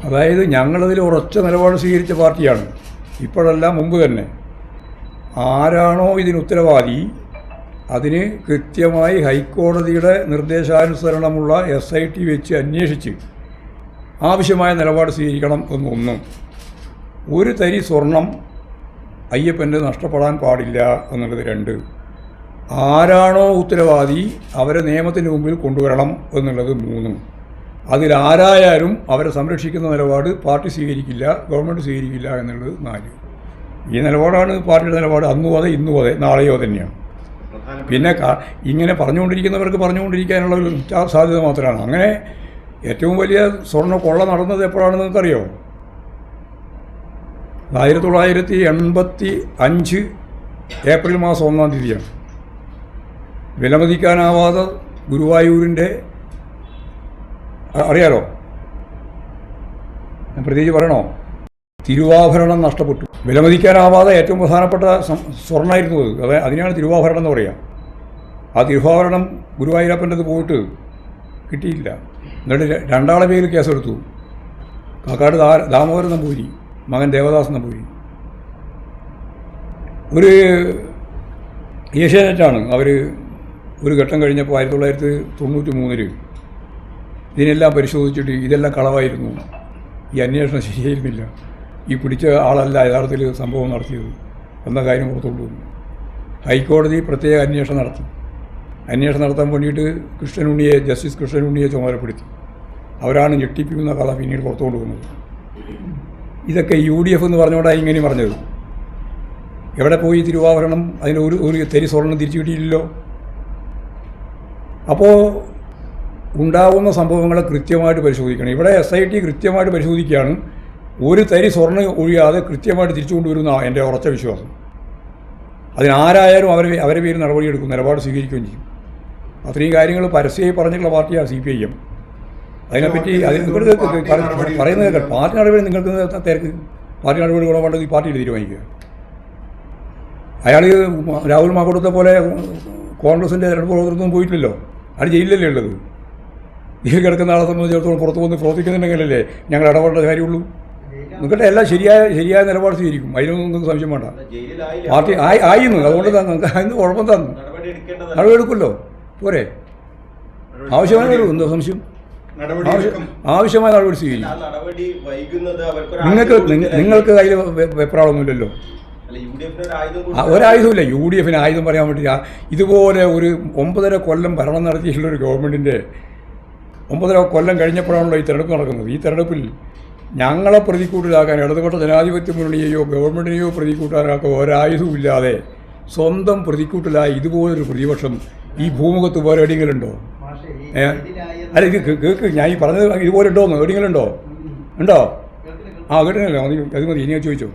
അതായത് ഞങ്ങളതിൽ ഉറച്ച നിലപാട് സ്വീകരിച്ച പാർട്ടിയാണ്. ഇപ്പോഴല്ല, മുമ്പ് തന്നെ. ആരാണോ ഇതിന് ഉത്തരവാദി അതിന് കൃത്യമായി ഹൈക്കോടതിയുടെ നിർദ്ദേശാനുസരണമുള്ള SIT വെച്ച് അന്വേഷിച്ച് ആവശ്യമായ നിലപാട് സ്വീകരിക്കണം എന്നൊന്നും. ഒരു തരി സ്വർണം അയ്യപ്പൻ്റെ നഷ്ടപ്പെടാൻ പാടില്ല എന്നുള്ളത് 2. ആരാണോ ഉത്തരവാദി അവരെ നിയമത്തിന് മുമ്പിൽ കൊണ്ടുവരണം എന്നുള്ളത് 3. അതിലാരായാലും അവരെ സംരക്ഷിക്കുന്ന നിലപാട് പാർട്ടി സ്വീകരിക്കില്ല, ഗവൺമെൻറ് സ്വീകരിക്കില്ല എന്നുള്ളത് 4. ഈ നിലപാടാണ് പാർട്ടിയുടെ നിലപാട്. അന്നും അതെ, ഇന്നും അതെ, നാളെയോ തന്നെയാണ്. പിന്നെ ഇങ്ങനെ പറഞ്ഞുകൊണ്ടിരിക്കുന്നവർക്ക് പറഞ്ഞുകൊണ്ടിരിക്കാനുള്ള ഒരു സാധ്യത മാത്രമാണ്. അങ്ങനെ ഏറ്റവും വലിയ സ്വർണ്ണ കൊള്ള നടന്നത് എപ്പോഴാണെന്ന് നിങ്ങൾക്കറിയോ? 1985 ഏപ്രിൽ മാസം 1-ാം തീയതിയാണ്. വിലമതിക്കാനാവാതെ ഗുരുവായൂരിൻ്റെ, അറിയാലോ, ഞാൻ പ്രത്യേകിച്ച് പറയണോ, തിരുവാഭരണം നഷ്ടപ്പെട്ടു. വിലമതിക്കാനാവാതെ ഏറ്റവും പ്രധാനപ്പെട്ട സ്വർണ്ണമായിരുന്നു അത്. അതിനാണ് തിരുവാഭരണം എന്ന് പറയുക. ആ തിരുവാഭരണം ഗുരുവായൂരപ്പൻ്റെ പോയിട്ട് കിട്ടിയില്ല. എന്നിട്ട് 2 ആളെ പേരിൽ കേസെടുത്തു. കാക്കാട് ദാമോദരൻ നമ്പൂരി, മകൻ ദേവദാസ് നമ്പൂരി. ഒരു ഏഷ്യാനെറ്റാണ് അവർ ഒരു ഘട്ടം കഴിഞ്ഞപ്പോൾ 1993 ഇതിനെല്ലാം പരിശോധിച്ചിട്ട് ഇതെല്ലാം കളവായിരുന്നു, ഈ അന്വേഷണം ശരിയായിരുന്നില്ല, ഈ പിടിച്ച ആളല്ല യഥാർത്ഥത്തിൽ സംഭവം നടത്തിയത് എന്ന കാര്യം പുറത്തുകൊണ്ട് വന്നു. ഹൈക്കോടതി പ്രത്യേക അന്വേഷണം നടത്തി. അന്വേഷണം നടത്താൻ വേണ്ടിയിട്ട് ജസ്റ്റിസ് കൃഷ്ണനുണ്ണിയെ ചുമതലപ്പെടുത്തി. അവരാണ് ഞെട്ടിപ്പിക്കുന്ന കഥ പിന്നീട് പുറത്തുകൊണ്ട് വന്നത്. ഇതൊക്കെ UDF എന്ന് പറഞ്ഞുകൊണ്ടാണ് ഇങ്ങനെ പറഞ്ഞത്. എവിടെ പോയി തിരുവാഭരണം? അതിന് ഒരു തരി സ്വർണ്ണം തിരിച്ചു കിട്ടിയില്ലല്ലോ. അപ്പോൾ ഉണ്ടാകുന്ന സംഭവങ്ങളെ കൃത്യമായിട്ട് പരിശോധിക്കണം. ഇവിടെ SIT കൃത്യമായിട്ട് പരിശോധിക്കുകയാണ്. ഒരു തരി സ്വർണ്ണം ഒഴിയാതെ കൃത്യമായിട്ട് തിരിച്ചു കൊണ്ടുവരുന്നതാണ് എൻ്റെ ഉറച്ച വിശ്വാസം. അതിനാരായാലും അവരെ പേര് നടപടിയെടുക്കും, നിലപാട് സ്വീകരിക്കുകയും ചെയ്യും. അത്രയും കാര്യങ്ങൾ പരസ്യമായി പറഞ്ഞിട്ടുള്ള പാർട്ടിയാണ് CPIM. അതിനെപ്പറ്റി പറയുന്നത് കേട്ടോ. പാർട്ടി നടപടി നിങ്ങൾക്ക് തിരക്ക്. പാർട്ടി നടപടി ഗുണമുണ്ടെങ്കിൽ ഈ പാർട്ടിയിൽ തീരുമാനിക്കുക. അയാൾ രാഹുൽ മാങ്കൂട്ടത്തെ പോലെ കോൺഗ്രസിൻ്റെ തെരഞ്ഞെടുപ്പ് പ്രവർത്തനത്തിനും പോയിട്ടില്ലല്ലോ. അയാൾ ജയിലിലല്ലേ ഉള്ളത്. ഈ കിടക്കുന്ന ആളെ സംബന്ധിച്ചിടത്തോളം പുറത്ത് വന്ന് പ്രവർത്തിക്കുന്നുണ്ടെങ്കിലല്ലേ ഞങ്ങൾ ഇടപെടേണ്ട കാര്യമുള്ളൂ. നിങ്ങളുടെ എല്ലാം ശരിയായ നിലപാട് സ്വീകരിക്കും. അതിനൊന്നും നിങ്ങൾക്ക് സംശയം വേണ്ട. പാർട്ടി ആയിരുന്നു, അതുകൊണ്ട് നിങ്ങൾക്ക് അതിന് കുഴപ്പം തന്നു. നടപടി എടുക്കുമല്ലോ, പോരെ? ആവശ്യമായ എന്താ സംശയം? ആവശ്യമായ നടപടി സ്വീകരിക്കും. നിങ്ങൾക്ക് അതിൽ വെപ്രാളൊന്നുമില്ലല്ലോ. ഒരായുധമില്ല. UDF ആയുധം പറയാൻ വേണ്ടിയില്ല. ഇതുപോലെ ഒരു 9.5 കൊല്ലം ഭരണം നടത്തിയിട്ടുള്ളൊരു ഗവൺമെൻറ്റിൻ്റെ 9.5 കൊല്ലം കഴിഞ്ഞപ്പോഴാണല്ലോ ഈ തെരഞ്ഞെടുപ്പ് നടക്കുന്നത്. ഈ തെരഞ്ഞെടുപ്പിൽ ഞങ്ങളെ പ്രതിക്കൂട്ടിലാക്കാൻ ഇടതുപക്ഷ ജനാധിപത്യ മുന്നണിയെയോ ഗവൺമെൻറ്റിനെയോ പ്രതിക്കൂട്ടാനാക്കാൻ ഒരായുധവുമില്ലാതെ സ്വന്തം പ്രതിക്കൂട്ടിലായി ഇതുപോലൊരു പ്രതിപക്ഷം ഈ ഭൂമുഖത്ത് വേറെ എവിടെയെങ്കിലുണ്ടോ? അല്ല, ഇത് കേൾക്ക്, ഞാൻ ഈ പറഞ്ഞത് ഇതുപോലെ ഉണ്ടോന്ന് എവിടെയെങ്കിലും ഉണ്ടോ? കേട്ടില്ലല്ലോ. അത് മതി, ഇനി ചോദിച്ചോ.